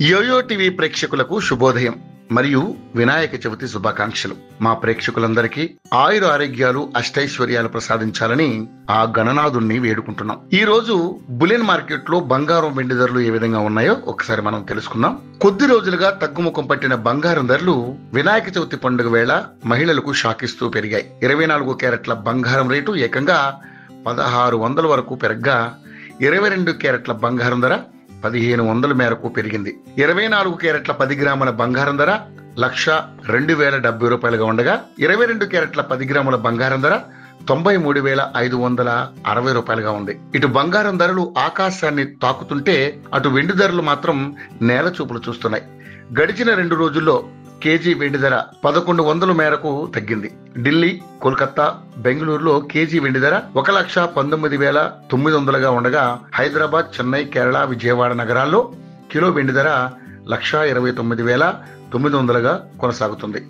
Yo-yo TV ప్రేక్షకులకు శుభోదయం మరియు వినాయక చవితి శుభాకాంక్షలు. మా ప్రేక్షకులందరికీ ఆయుర ఆరోగ్యాలు అష్టైశ్వర్యాలు ప్రసాదించాలని ఆ గణనాథుణ్ణి వేడుకుంటున్నాం. ఈ రోజు బులియన్ మార్కెట్ లో బంగారం వెండి ధరలు ఏ విధంగా ఉన్నాయో ఒకసారి మనం తెలుసుకుందాం. కొద్ది రోజులుగా తగ్గుముఖం పట్టిన బంగారం ధరలు వినాయక చవితి పండుగ వేళ మహిళలకు షాకిస్తూ పెరిగాయి. 24 క్యారెట్ల బంగారం రేటు ఏకంగా 1600 వరకు పెరగ్గా 22 క్యారెట్ల బంగారం ధర 1500 మేరకు పెరిగింది. 24 క్యారెట్ల 10 గ్రాముల బంగారం ధర 1,02,070 రూపాయలుగా ఉండగా 22 క్యారెట్ల 10 గ్రాముల బంగారం ధర 93,560 రూపాయలుగా ఉంది. ఇటు బంగారం ధరలు ఆకాశాన్ని తాకుతుంటే అటు వెండి ధరలు మాత్రం నేల చూపులు చూస్తున్నాయి. గడిచిన 2 రోజుల్లో కేజీ వెండి ధర 1100 మేరకు తగ్గింది. ఢిల్లీ, కోల్కతా, బెంగళూరులో కేజీ వెండి ధర 1,19,900గా ఉండగా హైదరాబాద్, చెన్నై, కేరళ, విజయవాడ నగరాల్లో కిలో వెండి ధర 1,29,900గా కొనసాగుతుంది.